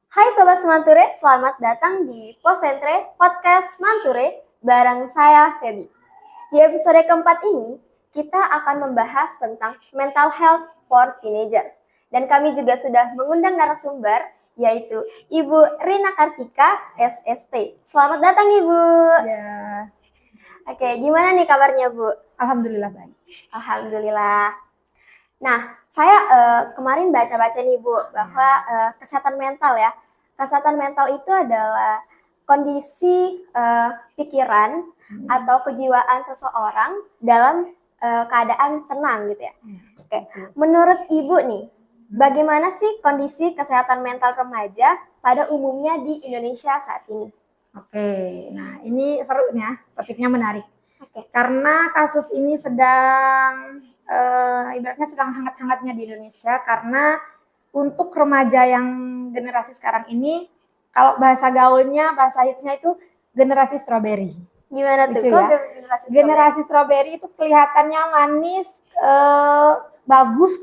Hai Sobat Semanture, selamat datang di Posentre Podcast Manture bareng saya Feby. Di episode keempat ini, kita akan membahas tentang mental health for teenagers. Dan kami juga sudah mengundang narasumber, yaitu Ibu Rina Kartika, SST. Selamat datang Ibu. Ya, Oke, gimana nih kabarnya Bu? alhamdulillah baik. Alhamdulillah. Nah, saya kemarin baca-baca nih Bu, bahwa kesehatan mental ya. Kesehatan mental itu adalah kondisi pikiran atau kejiwaan seseorang dalam keadaan tenang gitu ya. Oke, menurut Ibu nih, bagaimana sih kondisi kesehatan mental remaja pada umumnya di Indonesia saat ini? Oke, nah ini seru ya, topiknya menarik. Oke. Karena kasus ini sedang ibaratnya sedang hangat-hangatnya di Indonesia karena untuk remaja yang generasi sekarang ini, kalau bahasa gaulnya, bahasa hitsnya itu generasi strawberry. Gimana tuh? Lucu Kok ya. Generasi strawberry itu kelihatannya manis, bagus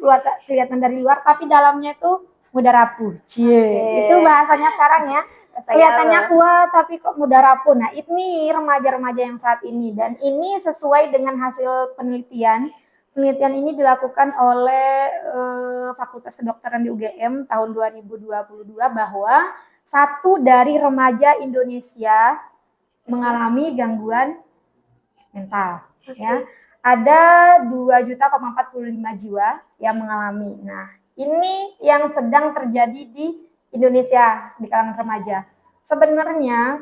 kelihatan dari luar, tapi dalamnya itu mudah rapuh. Cie, itu bahasanya sekarang ya. Kelihatannya kuat tapi kok mudah rapuh. Nah, ini remaja-remaja yang saat ini, dan ini sesuai dengan hasil penelitian. Penelitian ini dilakukan oleh Fakultas Kedokteran di UGM tahun 2022 bahwa 1 dari remaja Indonesia mengalami gangguan mental. Ya, ada 2,45 juta jiwa yang mengalami. Nah, ini yang sedang terjadi di Indonesia di kalangan remaja. Sebenarnya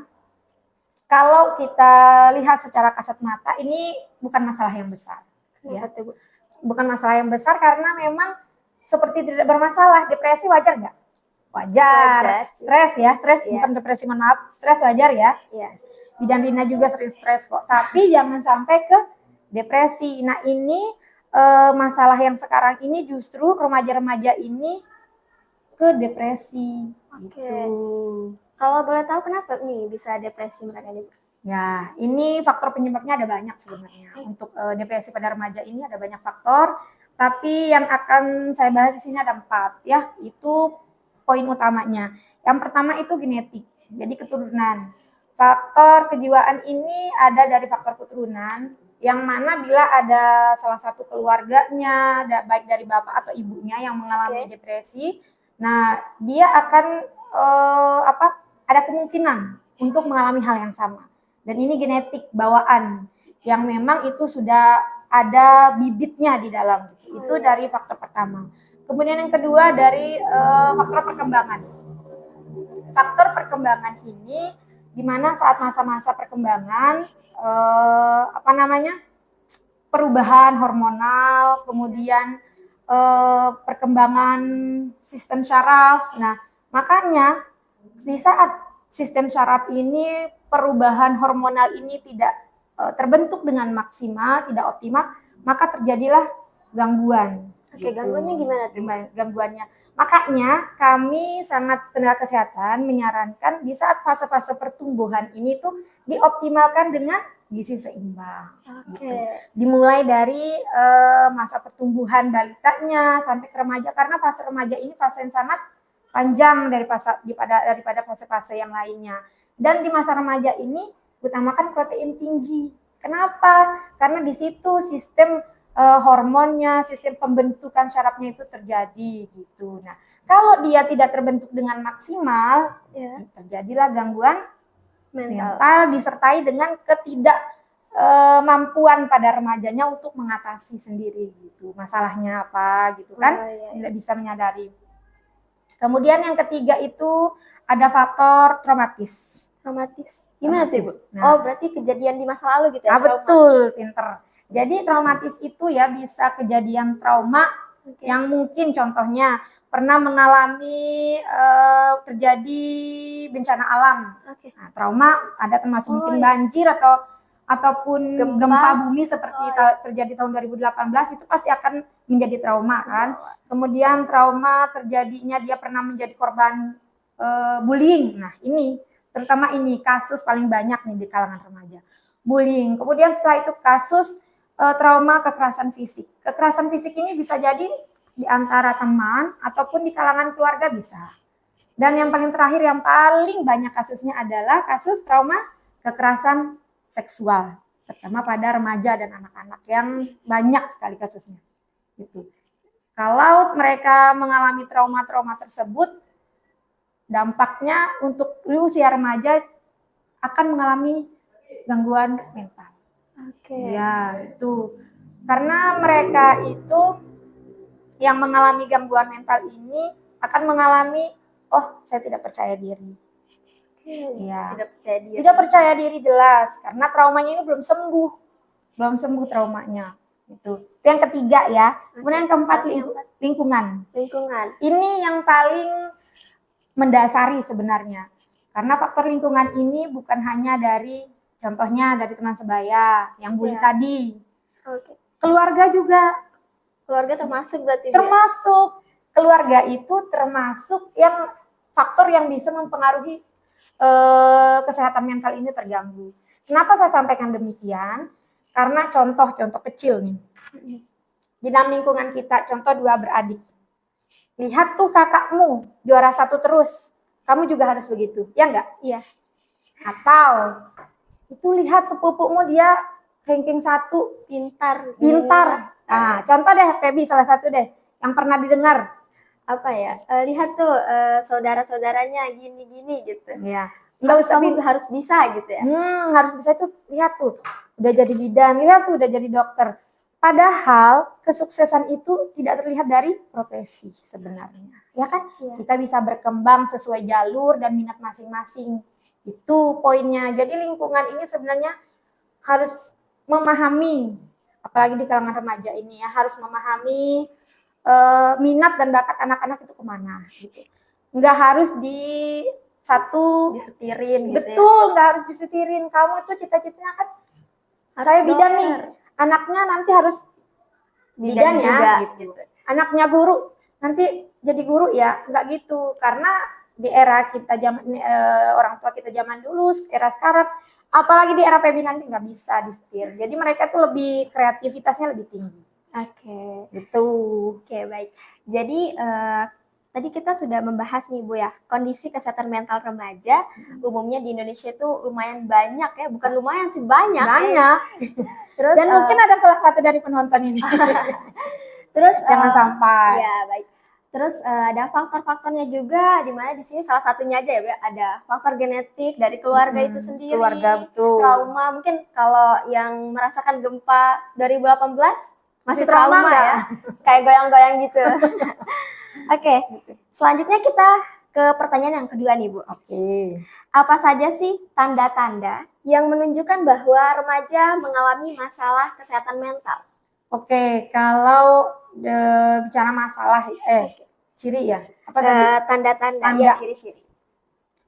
kalau kita lihat secara kasat mata, ini bukan masalah yang besar. Ya. Bukan masalah yang besar karena memang seperti tidak bermasalah. Depresi wajar nggak? Wajar. Stres ya, stres bukan depresi, mohon maaf. Stres wajar ya. Bidan Rina juga sering stres kok. Tapi jangan sampai ke depresi. Nah, ini masalah yang sekarang ini justru remaja-remaja ini ke depresi. Gitu. Kalau boleh tahu kenapa nih bisa depresi mereka nih? Ya, ini faktor penyebabnya ada banyak sebenarnya. Untuk depresi pada remaja ini ada banyak faktor, tapi yang akan saya bahas di sini ada 4 ya. Itu poin utamanya. Yang pertama itu genetik, jadi keturunan. Faktor kejiwaan ini ada dari faktor keturunan, yang mana bila ada salah satu keluarganya, baik dari bapak atau ibunya yang mengalami depresi, nah dia akan ada kemungkinan untuk mengalami hal yang sama. Dan ini genetik bawaan yang memang itu sudah ada bibitnya di dalam. Itu dari faktor pertama. Kemudian yang kedua dari faktor perkembangan. Faktor perkembangan ini di mana saat masa-masa perkembangan perubahan hormonal, kemudian perkembangan sistem syaraf. Nah, makanya di saat sistem syaraf ini, perubahan hormonal ini tidak terbentuk dengan maksimal, tidak optimal, maka terjadilah gangguan. Gangguannya gimana tuh? Gangguannya. Makanya kami tenaga kesehatan menyarankan di saat fase-fase pertumbuhan ini tuh dioptimalkan dengan gizi seimbang. Gitu. Dimulai dari masa pertumbuhan balitanya sampai ke remaja, karena fase remaja ini fase yang sangat panjang daripada fase-fase yang lainnya. Dan di masa remaja ini utamakan protein tinggi. Kenapa? Karena di situ sistem hormonnya, sistem pembentukan syarafnya itu terjadi gitu. Nah, kalau dia tidak terbentuk dengan maksimal, terjadilah gangguan mental disertai dengan ketidakmampuan pada remajanya untuk mengatasi sendiri gitu. Masalahnya apa gitu kan? Tidak bisa menyadari. Kemudian yang ketiga itu ada faktor traumatis. Gimana tuh, Bu? Nah, berarti kejadian di masa lalu gitu ya? Betul, pinter. Jadi traumatis itu ya bisa kejadian trauma yang mungkin contohnya pernah mengalami terjadi bencana alam. Nah, trauma ada termasuk mungkin banjir ataupun gempa bumi seperti terjadi tahun 2018, itu pasti akan menjadi trauma kan. Kemudian trauma terjadinya dia pernah menjadi korban bullying. Nah, ini terutama ini kasus paling banyak nih di kalangan remaja. Bullying. Kemudian setelah itu kasus trauma kekerasan fisik. Kekerasan fisik ini bisa jadi di antara teman ataupun di kalangan keluarga bisa. Dan yang paling terakhir, yang paling banyak kasusnya adalah kasus trauma kekerasan seksual, terutama pada remaja dan anak-anak, yang banyak sekali kasusnya. Gitu. Kalau mereka mengalami trauma-trauma tersebut, dampaknya untuk usia remaja akan mengalami gangguan mental. Oke. Ya, itu. Karena mereka itu yang mengalami gangguan mental ini akan mengalami, oh, saya tidak percaya diri. Ya. Tidak percaya diri. Tidak percaya diri jelas, karena traumanya ini belum sembuh. Belum sembuh traumanya. Itu yang ketiga ya. Kemudian yang keempat, lingkungan. Lingkungan. Ini yang paling mendasari sebenarnya. Karena faktor lingkungan ini bukan hanya dari, contohnya dari teman sebaya yang bully tadi. Oke. Keluarga juga. Keluarga termasuk berarti. Termasuk. Keluarga itu termasuk yang faktor yang bisa mempengaruhi kesehatan mental ini terganggu. Kenapa saya sampaikan demikian? Karena contoh-contoh kecil nih. Di dalam lingkungan kita, contoh 2 beradik. Lihat tuh kakakmu juara 1 terus. Kamu juga harus begitu, ya enggak? Iya. Atau itu lihat sepupumu dia ranking 1, pintar. Nah, contoh deh, Feby salah satu deh yang pernah didengar. Apa ya? Lihat tuh saudara-saudaranya gini-gini gitu. Iya. Kamu harus bisa gitu ya. Harus bisa itu, lihat tuh udah jadi bidan, lihat tuh udah jadi dokter. Padahal kesuksesan itu tidak terlihat dari profesi sebenarnya. Ya kan? Iya. Kita bisa berkembang sesuai jalur dan minat masing-masing. Itu poinnya. Jadi lingkungan ini sebenarnya harus memahami, apalagi di kalangan remaja ini ya, harus memahami minat dan bakat anak-anak itu kemana gitu. Nggak harus disetirin gitu. Betul, nggak harus disetirin. Kamu tuh cita-citanya kan harus saya bidan nih, anaknya nanti harus bidan ya juga, gitu. Anaknya guru, nanti jadi guru ya, nggak gitu. Karena di era kita orang tua kita zaman dulu, era sekarang, apalagi di era Feby nanti nggak bisa disetir. Jadi mereka tuh lebih, kreativitasnya lebih tinggi. Oke. Gitu. Oke, baik. Jadi tadi kita sudah membahas nih Bu ya, kondisi kesehatan mental remaja umumnya di Indonesia itu lumayan banyak ya, bukan lumayan sih, banyak. Terus, dan mungkin ada salah satu dari penonton ini. Terus jangan sampai. Ya, baik. Terus ada faktor-faktornya juga, di mana di sini salah satunya aja ya, Bu, ada faktor genetik dari keluarga itu sendiri. Keluarga, betul. Trauma, mungkin kalau yang merasakan gempa 2018 masih trauma ya, kayak goyang-goyang gitu. Oke, selanjutnya kita ke pertanyaan yang kedua nih Bu. Oke. Apa saja sih tanda-tanda yang menunjukkan bahwa remaja mengalami masalah kesehatan mental? Oke, kalau bicara masalah, ciri ya? Apa tadi? Tanda-tanda, ya ciri-ciri.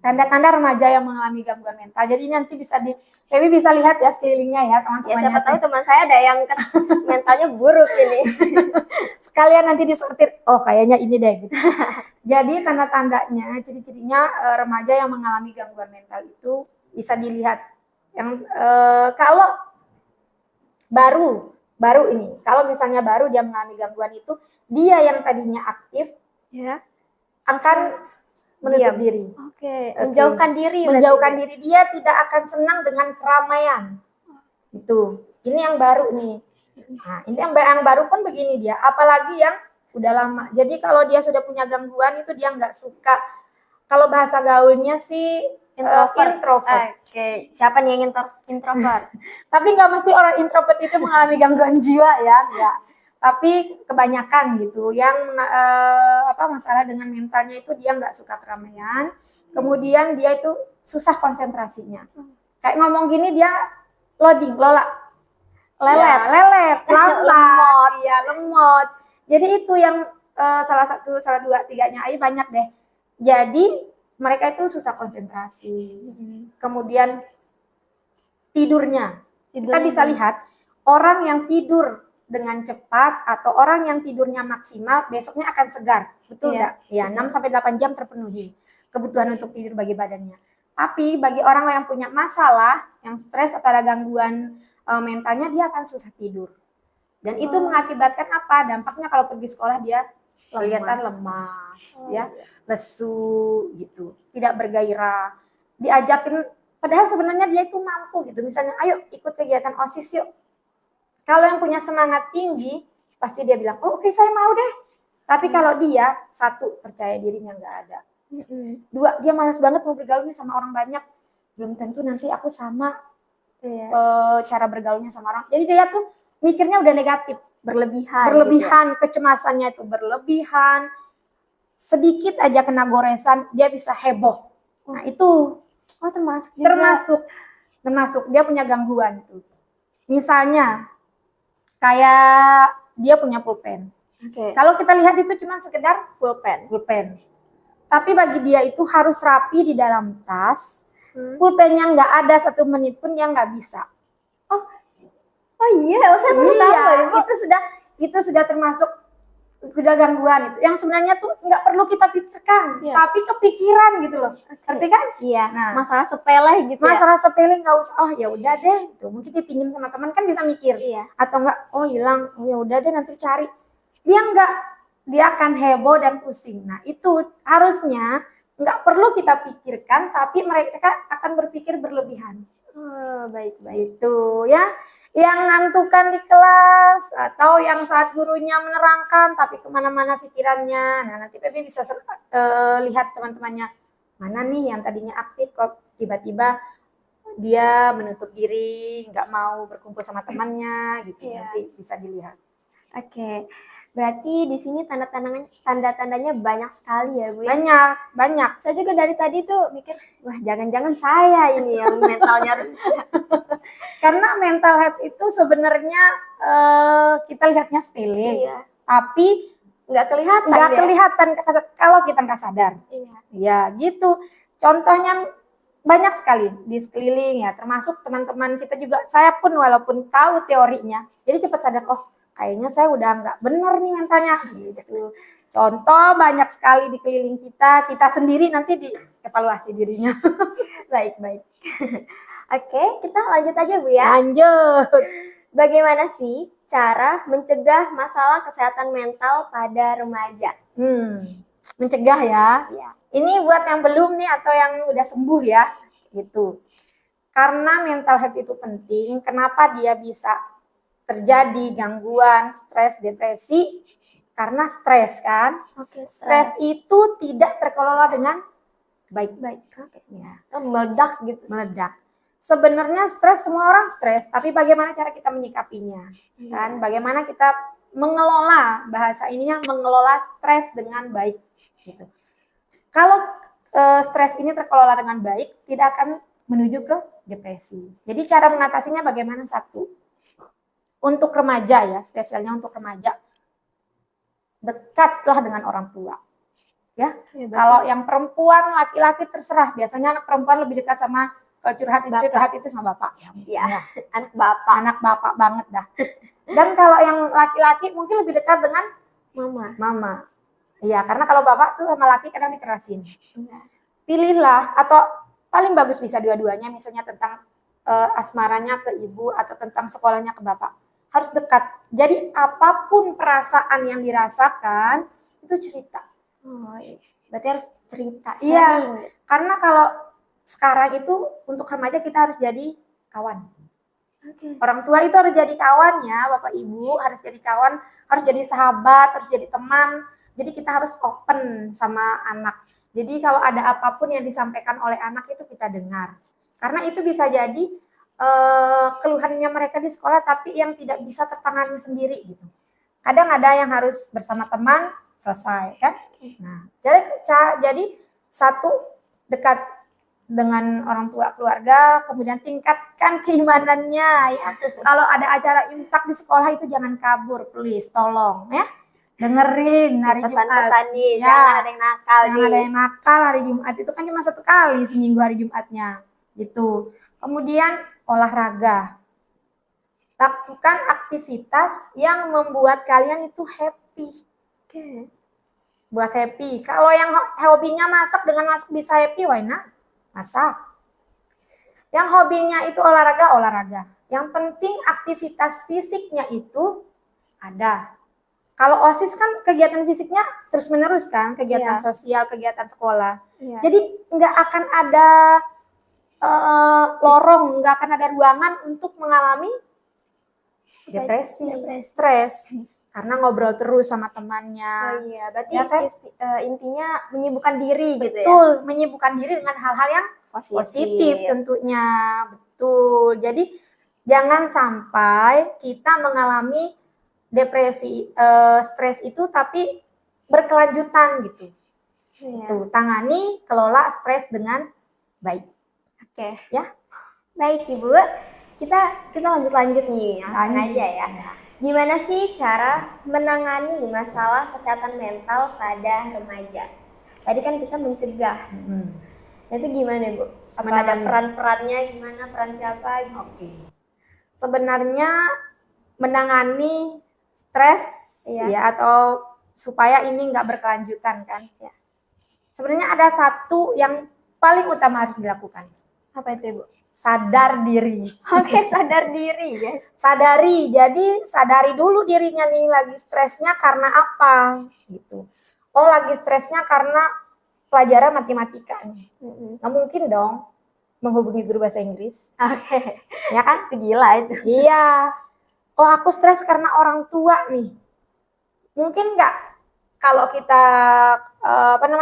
Tanda-tanda remaja yang mengalami gangguan mental. Jadi nanti Feby bisa lihat ya sekelilingnya ya teman-teman. Ya, siapa tahu teman saya ada yang mentalnya buruk ini. Sekalian nanti disortir, oh kayaknya ini deh. Gitu. Jadi tanda-tandanya, ciri-cirinya remaja yang mengalami gangguan mental itu bisa dilihat. Yang kalau baru ini, kalau misalnya baru dia mengalami gangguan itu, dia yang tadinya aktif ya akan menutup diri. Oke. Menjauhkan diri. Menjauhkan diri, dia tidak akan senang dengan keramaian. Itu. Ini yang baru nih. Nah, ini yang baru pun begini dia. Apalagi yang udah lama. Jadi kalau dia sudah punya gangguan itu dia nggak suka. Kalau bahasa gaulnya sih introvert. Oke. Siapa nih yang introvert? Tapi nggak mesti orang introvert itu mengalami gangguan jiwa ya, enggak. Tapi kebanyakan gitu yang masalah dengan mentalnya itu dia nggak suka keramaian, kemudian dia itu susah konsentrasinya, kayak ngomong gini dia lelet, lambat, lemot. Jadi itu yang salah 2, 3-nya aja banyak deh. Jadi mereka itu susah konsentrasi, kemudian tidurnya. Kita bisa lihat orang yang tidur dengan cepat atau orang yang tidurnya maksimal besoknya akan segar, betul enggak? Ya, 6-8 jam terpenuhi kebutuhan untuk tidur bagi badannya. Tapi bagi orang yang punya masalah, yang stres atau ada gangguan mentalnya, dia akan susah tidur. Dan itu mengakibatkan apa? Dampaknya kalau pergi sekolah dia kelihatan lemas, ya, iya. lesu gitu, tidak bergairah. Diajakin, padahal sebenarnya dia itu mampu gitu. Misalnya, ayo ikut kegiatan OSIS yuk. Kalau yang punya semangat tinggi, pasti dia bilang, oh oke, saya mau deh. Tapi kalau dia, satu, percaya dirinya nggak ada. Dua, dia malas banget mau bergaulnya sama orang banyak. Belum tentu nanti aku sama Iya. cara bergaulnya sama orang. Jadi dia tuh mikirnya udah negatif. Berlebihan. Kecemasannya itu berlebihan. Sedikit aja kena goresan, dia bisa heboh. Nah itu Oh, termasuk juga. termasuk dia punya gangguan itu. Misalnya kayak dia punya pulpen. Oke. Kalau kita lihat itu cuma sekedar Pulpen. Tapi bagi dia itu harus rapi di dalam tas. Pulpennya Pulpennya nggak ada 1 menit pun dia nggak bisa. Oh iya, saya baru tahu Iya, loh, Ibu. itu sudah termasuk udah gangguan itu. Yang sebenarnya tuh nggak perlu kita pikirkan, Iya. tapi kepikiran gitu loh. Ngerti kan? Iya. Nah, Masalah sepele gitu ya. masalah sepele nggak usah. Oh ya udah deh, gitu. Mungkin dipinjam sama teman kan bisa mikir. Iya. Atau enggak, oh hilang, oh ya udah deh nanti cari. Dia enggak, dia akan heboh dan pusing. Nah itu harusnya nggak perlu kita pikirkan, tapi mereka akan berpikir berlebihan. Oh, baik. Itu ya, yang ngantukan di kelas atau yang saat gurunya menerangkan tapi kemana-mana pikirannya. Nah nanti Pepi bisa lihat teman-temannya, mana nih yang tadinya aktif kok tiba-tiba dia menutup diri, nggak mau berkumpul sama temannya gitu. Iya. Nanti bisa dilihat. Oke. Berarti di sini tanda-tandanya banyak sekali ya, Bu. Banyak. Saya juga dari tadi tuh mikir, wah jangan-jangan saya ini yang mentalnya rusak. Karena mental health itu sebenarnya kita lihatnya sepele, Iya. tapi Nggak kelihatan. nggak ya? kelihatan kalau kita nggak sadar. Iya. Ya gitu. Contohnya banyak sekali di sekeliling ya, termasuk teman-teman kita juga. Saya pun walaupun tahu teorinya, jadi cepat sadar, oh kayaknya saya udah nggak benar nih mentalnya. Gitu. Contoh banyak sekali di keliling kita sendiri nanti dievaluasi dirinya. Baik. Oke, kita lanjut aja Bu ya. Lanjut. Bagaimana sih cara mencegah masalah kesehatan mental pada remaja? Mencegah ya. Iya. Ini buat yang belum nih atau yang udah sembuh ya, gitu. Karena mental health itu penting, kenapa dia bisa terjadi gangguan, stres, depresi? Karena stres kan. Oke, Stres itu tidak terkelola dengan baik. Oke. Ya. Meledak gitu. Meledak. Sebenarnya stres, semua orang stres, tapi bagaimana cara kita menyikapinya? Kan? Bagaimana kita mengelola, bahasa ininya mengelola stres dengan baik. Gitu. Kalau stres ini terkelola dengan baik, tidak akan menuju ke depresi. Jadi cara mengatasinya bagaimana? Satu, untuk remaja ya, spesialnya untuk remaja, dekatlah dengan orang tua. Ya, kalau yang perempuan, laki-laki terserah. Biasanya anak perempuan lebih dekat sama curhat itu sama bapak. Ya. Anak bapak banget dah. Dan kalau yang laki-laki mungkin lebih dekat dengan mama. Iya, karena kalau bapak tuh sama laki kadang dikerasin. Pilihlah, atau paling bagus bisa dua-duanya, misalnya tentang asmaranya ke ibu atau tentang sekolahnya ke bapak. Harus dekat. Jadi apapun perasaan yang dirasakan itu cerita. Oh, iya. Berarti harus cerita, sharing. Iya, karena kalau sekarang itu untuk remaja kita harus jadi kawan. Oke. Orang tua itu harus jadi kawan ya, Bapak Ibu harus jadi kawan, harus jadi sahabat, harus jadi teman. Jadi kita harus open sama anak. Jadi kalau ada apapun yang disampaikan oleh anak itu kita dengar. Karena itu bisa jadi keluhannya mereka di sekolah tapi yang tidak bisa tertangani sendiri gitu. Kadang ada yang harus bersama teman selesai kan. Nah, jadi satu, dekat dengan orang tua keluarga, kemudian tingkatkan keimanannya ya. Kalau ada acara imtak di sekolah itu jangan kabur, please, tolong ya. Dengerin hari Jumat. Pesan-pesan nih, Ya, jangan ada yang nakal nih. Jangan ada yang nakal hari Jumat, itu kan cuma 1 kali seminggu hari Jumatnya. Gitu. Kemudian olahraga. Lakukan aktivitas yang membuat kalian itu happy. Oke. Buat happy. Kalau yang hobinya masak, dengan masak bisa happy, why not? Masak. Yang hobinya itu olahraga. Yang penting aktivitas fisiknya itu ada. Kalau OSIS kan kegiatan fisiknya terus-menerus kan, kegiatan Iya. sosial, kegiatan sekolah. Iya. Jadi nggak akan ada lorong, nggak akan ada ruangan untuk mengalami depresi, Depresi. stres, karena ngobrol terus sama temannya. Oh iya, berarti Ya kan? intinya menyibukkan diri gitu ya. Betul, menyibukkan diri dengan hal-hal yang positif tentunya. Betul. Jadi jangan sampai kita mengalami depresi, stres itu tapi berkelanjutan gitu. Iya. Tuh, tangani, kelola stres dengan baik. Oke. Ya. Baik Ibu, kita lanjut nih, langsung aja ya. Gimana sih cara menangani masalah kesehatan mental pada remaja? Tadi kan kita mencegah. Itu gimana Bu? Apa ada peran-perannya gimana? Peran siapa? Oke. Sebenarnya menangani stres ya atau supaya ini nggak berkelanjutan kan. Ya. Sebenarnya ada satu yang paling utama harus dilakukan. Apa itu Ibu? Sadar diri. Oke, sadar diri guys. Sadari, jadi sadari dulu dirinya nih lagi stresnya karena apa gitu. Oh lagi stresnya karena pelajaran matematika nih. Nggak mungkin dong menghubungi guru bahasa Inggris. Oke. Ya kan? Gila itu. Iya. Oh aku stres karena orang tua nih. Mungkin nggak kalau kita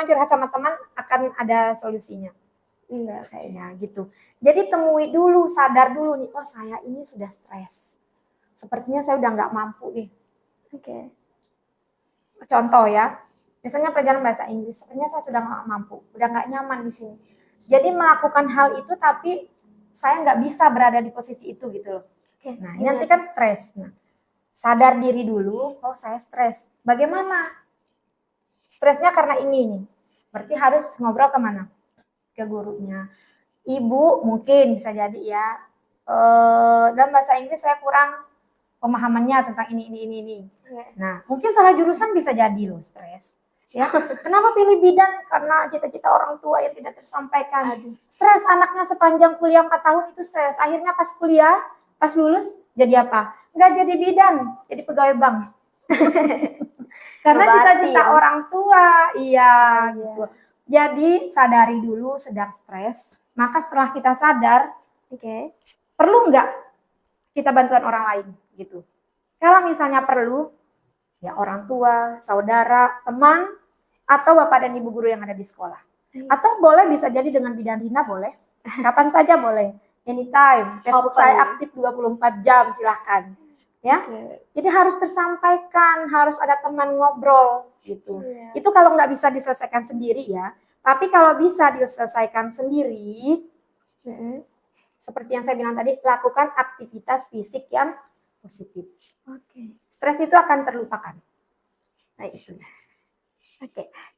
curhat sama teman akan ada solusinya. Enggak kayaknya gitu. Jadi temui dulu, sadar dulu nih, oh saya ini sudah stres. Sepertinya saya udah nggak mampu nih. Oke. Contoh ya, misalnya pelajaran bahasa Inggris, sepertinya saya sudah nggak mampu, udah nggak nyaman di sini. Jadi melakukan hal itu tapi saya nggak bisa berada di posisi itu gitu loh. Oke. Nah ini nanti kan stres. Nah, sadar diri dulu, oh saya stres. Bagaimana? Stresnya karena ini nih. Berarti harus ngobrol kemana? Ke gurunya. Ibu mungkin bisa jadi ya. Dalam bahasa Inggris saya kurang pemahamannya tentang ini. Nah, mungkin salah jurusan bisa jadi loh stres. Ya, kenapa pilih bidan? Karena cita-cita orang tua yang tidak tersampaikan. Stres anaknya sepanjang kuliah 4 tahun itu stres. Akhirnya pas kuliah, pas lulus jadi apa? Nggak jadi bidan, jadi pegawai bank. Karena cita-cita orang tua, iya gitu. Jadi sadari dulu sedang stres. Maka setelah kita sadar, perlu nggak kita bantuan orang lain gitu. Kalau misalnya perlu, ya orang tua, saudara, teman, atau bapak dan ibu guru yang ada di sekolah. Atau boleh bisa jadi dengan bidan Rina boleh. Kapan saja boleh. Anytime. Facebook saya aktif 24 jam, silahkan. Ya. Jadi harus tersampaikan, harus ada teman ngobrol gitu. Itu kalau nggak bisa diselesaikan sendiri ya. Tapi kalau bisa diselesaikan sendiri, seperti yang saya bilang tadi, lakukan aktivitas fisik yang positif. Stres itu akan terlupakan. Nah itu.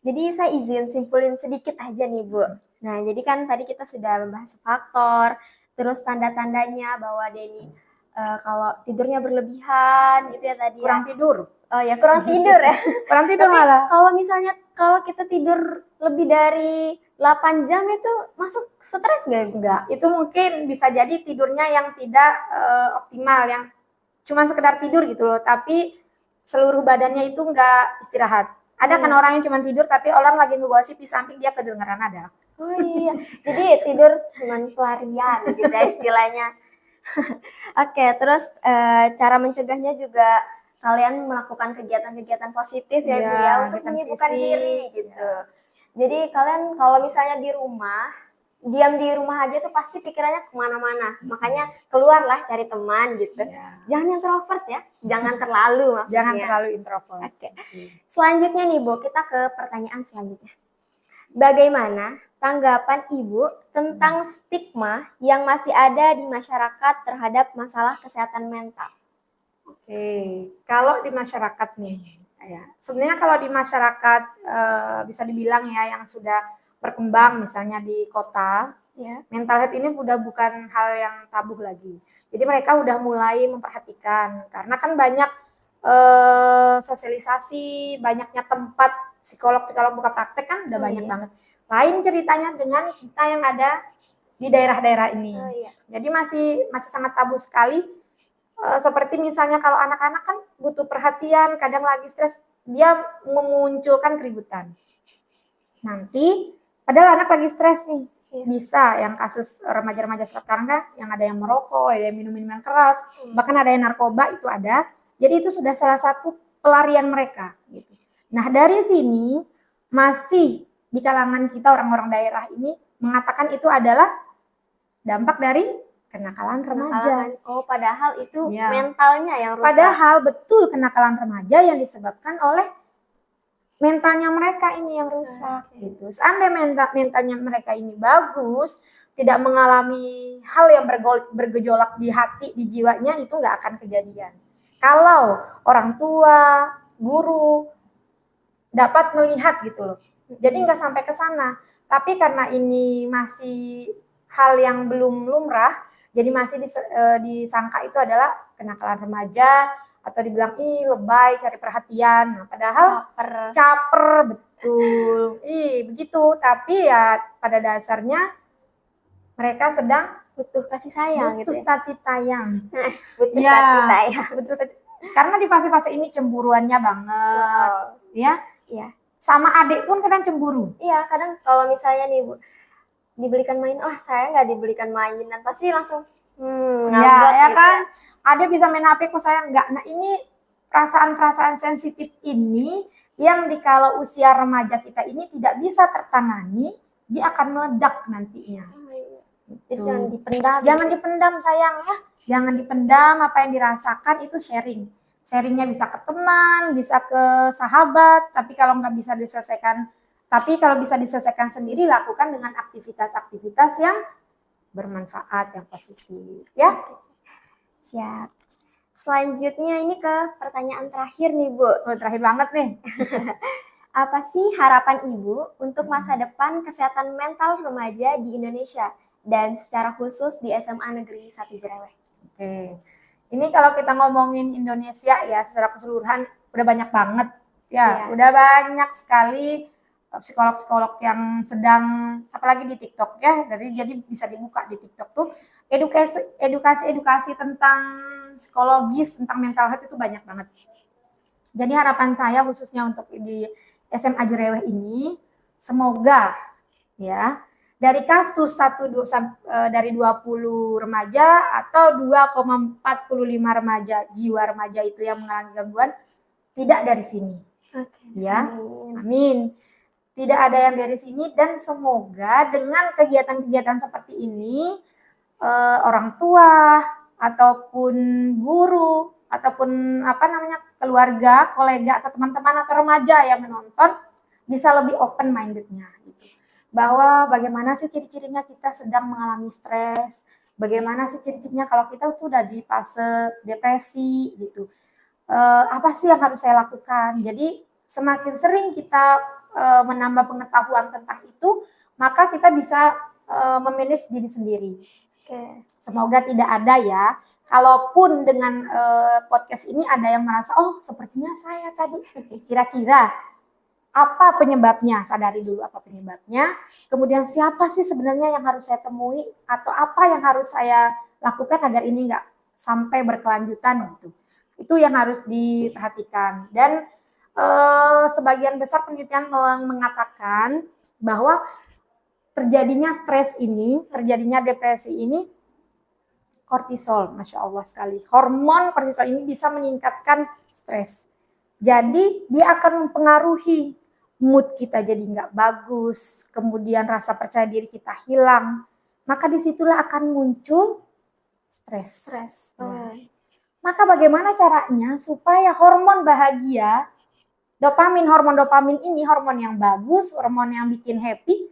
Jadi saya izin simpulin sedikit aja nih Bu. Nah jadi kan tadi kita sudah membahas faktor, terus tanda-tandanya bahwa Denny kalau tidurnya berlebihan gitu ya tadi. Kurang tidur. Oh ya kurang tidur ya. Kurang tidur malah. Kalau misalnya kalau kita tidur lebih dari 8 jam itu masuk stres nggak? Enggak, itu mungkin bisa jadi tidurnya yang tidak optimal, yang cuma sekedar tidur gitu loh, tapi seluruh badannya itu enggak istirahat. Ada kan orang yang cuma tidur tapi orang lagi ngegosip di samping dia kedengeran ada. Oh iya, jadi tidur cuma pelarian gitu ya istilahnya. Oke, terus cara mencegahnya juga kalian melakukan kegiatan-kegiatan positif ya Bu ya untuk menyibukkan diri gitu. Jadi kalian kalau misalnya di rumah, diam di rumah aja tuh pasti pikirannya kemana-mana. Makanya keluarlah cari teman gitu. Jangan introvert ya, jangan terlalu maksudnya. Jangan terlalu introvert. Selanjutnya nih Bu, kita ke pertanyaan selanjutnya. Bagaimana tanggapan Ibu tentang stigma yang masih ada di masyarakat terhadap masalah kesehatan mental? Kalau di masyarakat nih, ya sebenarnya kalau di masyarakat bisa dibilang ya yang sudah berkembang misalnya di kota, mental health ini udah bukan hal yang tabu lagi. Jadi mereka udah mulai memperhatikan karena kan banyak sosialisasi, banyaknya tempat psikolog-psikolog buka praktek kan udah banyak banget. Lain ceritanya dengan kita yang ada di daerah-daerah ini. Jadi masih sangat tabu sekali seperti misalnya kalau anak-anak kan butuh perhatian, kadang lagi stres, dia memunculkan keributan. Nanti, padahal anak lagi stres nih, bisa yang kasus remaja-remaja sekarang kan, yang ada yang merokok, ada yang minum-minuman keras, bahkan ada yang narkoba itu ada. Jadi itu sudah salah satu pelarian mereka. Gitu. Nah dari sini masih di kalangan kita orang-orang daerah ini mengatakan itu adalah dampak dari kenakalan remaja. Oh, padahal itu mentalnya yang rusak. Padahal betul kenakalan remaja yang disebabkan oleh mentalnya mereka ini yang rusak. Gitu. Seandainya mentalnya mereka ini bagus, tidak mengalami hal yang bergejolak di hati, di jiwanya, itu nggak akan kejadian. Kalau orang tua, guru dapat melihat gitu loh. Jadi nggak sampai ke sana. Tapi karena ini masih hal yang belum lumrah, jadi masih disangka itu adalah kenakalan remaja atau dibilang lebay, cari perhatian. Nah, padahal caper betul. Begitu. Tapi ya pada dasarnya mereka sedang butuh kasih sayang butuh gitu ya. tati tayang. Butuh tati tayang. Karena di fase-fase ini cemburuannya banget. Ya. Iya. Sama adik pun kadang cemburu. Iya, kadang kalau misalnya nih Bu, dibelikan main, saya nggak dibelikan mainan, pasti langsung ngambek ya gitu kan. Ya. Ada bisa main HP kok saya enggak. Nah ini perasaan-perasaan sensitif ini yang kalau usia remaja kita ini tidak bisa tertangani, dia akan meledak nantinya. Jadi jangan dipendam. Jangan dipendam sayang ya. Jangan dipendam apa yang dirasakan, itu sharing. Sharingnya bisa ke teman, bisa ke sahabat, tapi kalau nggak bisa diselesaikan, tapi kalau bisa diselesaikan sendiri, lakukan dengan aktivitas-aktivitas yang bermanfaat, yang positif ya. Siap. Selanjutnya ini ke pertanyaan terakhir nih Bu. Terakhir banget nih. Apa sih harapan Ibu untuk masa depan kesehatan mental remaja di Indonesia dan secara khusus di SMA Negeri 1 Jereweh? Oke. Ini kalau kita ngomongin Indonesia ya secara keseluruhan udah banyak banget ya. Udah banyak sekali psikolog-psikolog yang sedang, apalagi di TikTok ya, jadi bisa dibuka di TikTok tuh edukasi tentang psikologis, tentang mental health itu banyak banget. Jadi harapan saya khususnya untuk di SMA Jereweh ini, semoga ya dari kasus dari 20 remaja atau 2,45 remaja, jiwa remaja itu yang mengalami gangguan, tidak dari sini. Ya, amin. Tidak ada yang dari sini, dan semoga dengan kegiatan-kegiatan seperti ini orang tua ataupun guru ataupun keluarga, kolega atau teman-teman atau remaja yang menonton bisa lebih open mindednya gitu. Bahwa bagaimana sih ciri-cirinya kita sedang mengalami stres, bagaimana sih ciri-cirinya kalau kita tuh udah di fase depresi gitu. Apa sih yang harus saya lakukan? Jadi semakin sering kita menambah pengetahuan tentang itu, maka kita bisa memanage diri sendiri. Semoga tidak ada ya. Kalaupun dengan podcast ini ada yang merasa, sepertinya saya tadi, kira-kira apa penyebabnya? Sadari dulu apa penyebabnya. Kemudian siapa sih sebenarnya yang harus saya temui, atau apa yang harus saya lakukan agar ini nggak sampai berkelanjutan gitu. Itu yang harus diperhatikan. Dan sebagian besar penelitian mengatakan bahwa terjadinya stres ini, terjadinya depresi ini, kortisol, Masya Allah sekali. Hormon kortisol ini bisa meningkatkan stres. Jadi dia akan mempengaruhi mood kita jadi nggak bagus, kemudian rasa percaya diri kita hilang. Maka disitulah akan muncul stres. Maka bagaimana caranya supaya hormon bahagia, hormon dopamin ini, hormon yang bagus, hormon yang bikin happy,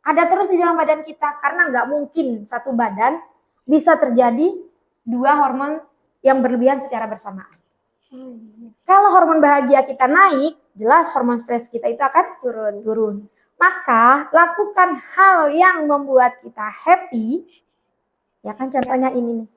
ada terus di dalam badan kita. Karena nggak mungkin satu badan bisa terjadi dua hormon yang berlebihan secara bersamaan. Kalau hormon bahagia kita naik, jelas hormon stres kita itu akan turun. Maka lakukan hal yang membuat kita happy. Ya kan contohnya ini nih.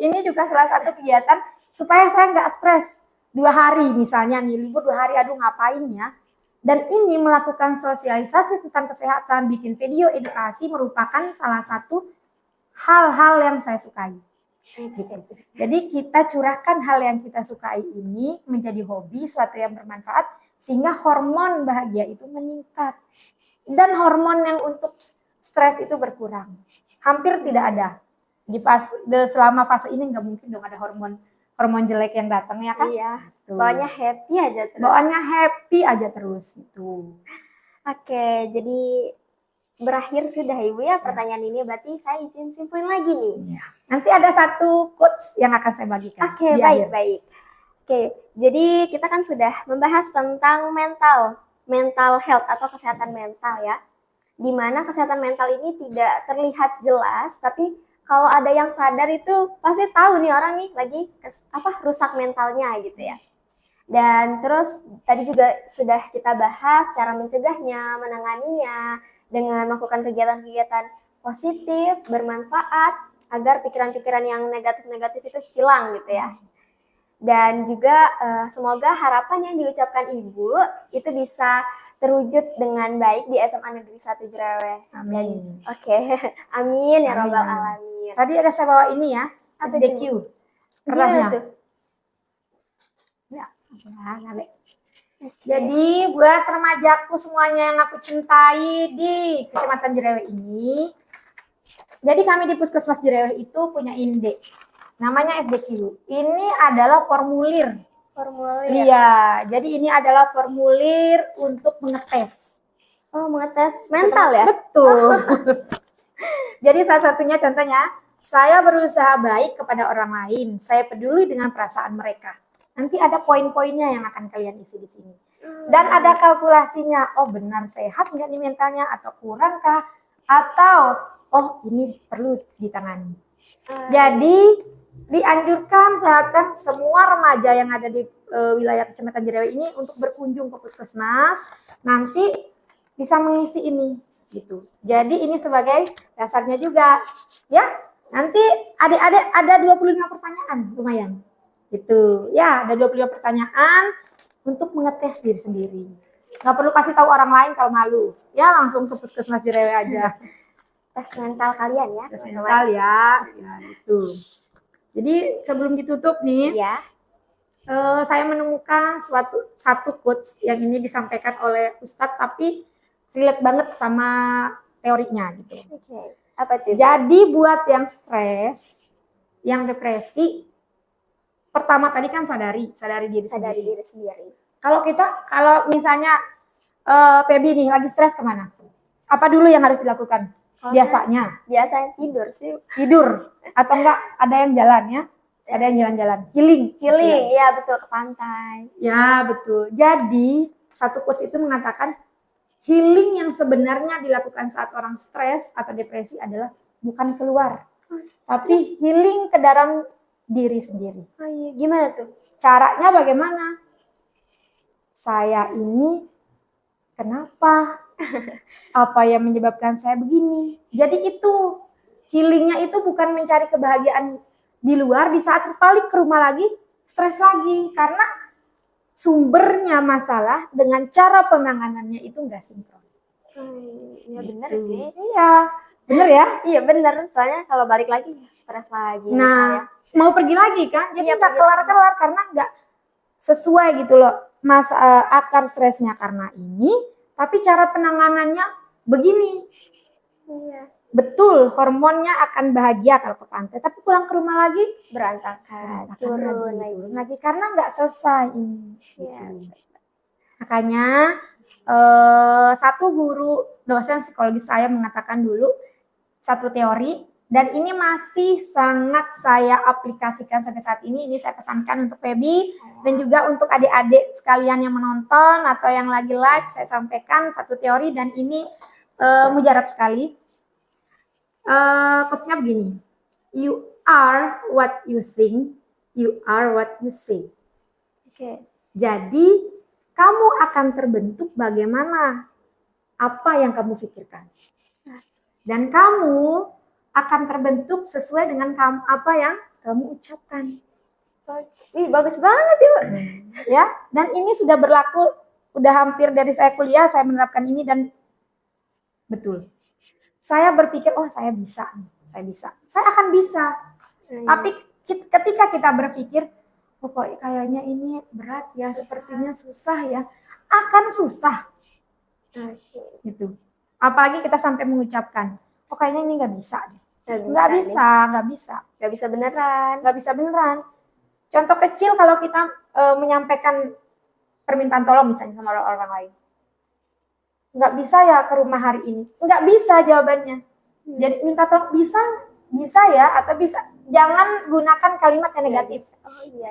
Ini juga salah satu kegiatan supaya saya nggak stres. 2 hari misalnya nih, libur 2 hari, aduh ngapain ya. Dan ini melakukan sosialisasi tentang kesehatan, bikin video edukasi merupakan salah satu hal-hal yang saya sukai. gitu. Jadi kita curahkan hal yang kita sukai ini menjadi hobi, suatu yang bermanfaat, sehingga hormon bahagia itu meningkat. Dan hormon yang untuk stres itu berkurang. Hampir tidak ada. Selama fase ini nggak mungkin dong ada hormon jelek yang datang ya kan? Iya. Tuh. Bawaannya happy aja terus. Bawaannya happy aja terus gitu. Oke, jadi berakhir sudah Ibu ya pertanyaan ini. Berarti saya izin simpulin lagi nih. Ya. Nanti ada satu quotes yang akan saya bagikan. Oke, baik. Oke, jadi kita kan sudah membahas tentang mental health atau kesehatan mental ya. Dimana kesehatan mental ini tidak terlihat jelas, tapi kalau ada yang sadar itu pasti tahu nih orang nih lagi rusak mentalnya gitu ya. Dan terus tadi juga sudah kita bahas cara mencegahnya, menanganinya dengan melakukan kegiatan-kegiatan positif, bermanfaat agar pikiran-pikiran yang negatif-negatif itu hilang gitu ya. Dan juga semoga harapan yang diucapkan Ibu itu bisa terwujud dengan baik di SMA Negeri 1 Jereweh. Amin. Oke, amin ya robbal alamin. Tadi ada saya bawa ini ya, SDQ. Kertasnya. Ya, nabe. Jadi buat remajaku semuanya yang aku cintai di Kecamatan Jereweh ini. Jadi kami di Puskesmas Jereweh itu punya INDE. Namanya SDQ. Ini adalah formulir. Iya, jadi ini adalah formulir untuk mengetes. Oh, mengetes mental ya? Betul. Jadi salah satunya contohnya, saya berusaha baik kepada orang lain. Saya peduli dengan perasaan mereka. Nanti ada poin-poinnya yang akan kalian isi di sini. Dan ada kalkulasinya. Oh, benar sehat nggak nih mentalnya? Atau kurangkah? Atau, oh ini perlu ditangani. Jadi dianjurkan, sehatkan semua remaja yang ada di wilayah Kecamatan Jereweh ini untuk berkunjung ke Puskesmas. Nanti bisa mengisi ini gitu. Jadi ini sebagai dasarnya juga ya. Nanti adik-adik ada 25 pertanyaan lumayan. Gitu. Ya, ada 25 pertanyaan untuk mengetes diri sendiri. Nggak perlu kasih tahu orang lain kalau malu. Ya, langsung ke Puskesmas Jereweh aja. Tes mental kalian ya. Tes mental ya. Ya, gitu. Jadi sebelum ditutup nih, ya. Saya menemukan satu quotes yang ini disampaikan oleh Ustadz tapi relate banget sama teorinya gitu. Oke. Apa itu? Jadi buat yang stres, yang depresi, pertama tadi kan sadari diri sendiri. Kalau misalnya Pebi nih lagi stres kemana? Apa dulu yang harus dilakukan? Biasanya tidur sih. Tidur atau enggak ada yang jalan ya? Ada yang jalan-jalan. Healing, ya betul, ke pantai. Ya betul. Jadi satu quotes itu mengatakan healing yang sebenarnya dilakukan saat orang stres atau depresi adalah bukan keluar, tapi healing ke dalam diri sendiri. Oh iya, gimana tuh? Caranya bagaimana? Saya ini kenapa? Apa yang menyebabkan saya begini? Jadi itu healingnya itu bukan mencari kebahagiaan di luar di saat terbalik ke rumah lagi stres lagi karena sumbernya masalah dengan cara penanganannya itu enggak sinkron. Iya benar sih. Iya, benar ya? Iya benar. Soalnya kalau balik lagi stres lagi. Nah, mau pergi lagi kan? Jadi Iya, nggak kelar-kelar karena nggak sesuai gitu loh. Akar stresnya karena ini, tapi cara penanganannya begini. Iya. Betul, hormonnya akan bahagia kalau ke pantai, tapi pulang ke rumah lagi berantakan turun lagi karena nggak selesai ini. Iya. Gitu. Makanya satu guru dosen psikologi saya mengatakan dulu satu teori dan ini masih sangat saya aplikasikan sampai saat ini. Ini saya pesankan untuk Pebi dan juga untuk adik-adik sekalian yang menonton atau yang lagi live, saya sampaikan satu teori dan ini mujarab sekali. Quotes-nya begini, you are what you think, you are what you say. Oke. Jadi kamu akan terbentuk bagaimana apa yang kamu pikirkan, dan kamu akan terbentuk sesuai dengan apa yang kamu ucapkan. Ih, bagus banget ya, Pak. Ya, dan ini sudah berlaku, udah hampir dari saya kuliah saya menerapkan ini dan betul. Saya berpikir, oh saya bisa, saya akan bisa. Tapi ketika kita berpikir, oh kok kayaknya ini berat ya, sepertinya susah ya, akan susah. Gitu. Apalagi kita sampai mengucapkan, oh kayaknya ini nggak bisa deh. Nggak bisa beneran. Contoh kecil kalau kita menyampaikan permintaan tolong misalnya sama orang lain. Nggak bisa ya ke rumah hari ini. Nggak bisa jawabannya. Jadi minta tolong bisa ya, atau bisa. Jangan gunakan kalimat yang negatif. Oh iya.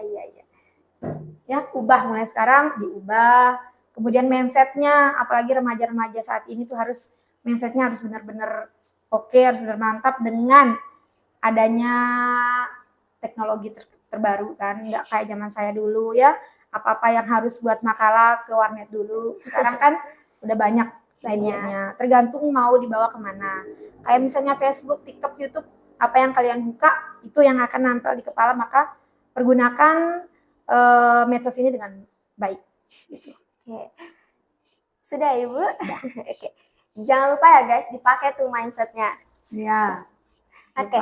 Ya, ubah mulai sekarang, diubah. Kemudian mindsetnya, apalagi remaja-remaja saat ini tuh mindsetnya harus benar-benar oke, harus benar mantap dengan adanya teknologi terbaru kan. Nggak kayak zaman saya dulu ya, apa-apa yang harus buat makalah ke warnet dulu. Sekarang kan udah banyak medianya, tergantung mau dibawa kemana. Kayak misalnya Facebook, TikTok, YouTube, apa yang kalian buka itu yang akan nempel di kepala, maka pergunakan medsos ini dengan baik. Gitu. Oke. Sudah Ibu? Oke. Jangan lupa ya guys, dipakai tuh mindsetnya. Ya. Oke.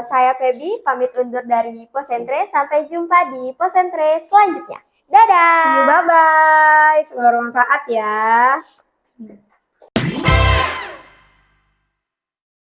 Saya Feby pamit undur dari Posentre. Sampai jumpa di Posentre selanjutnya. Dadah. See you, bye-bye. Semoga bermanfaat ya.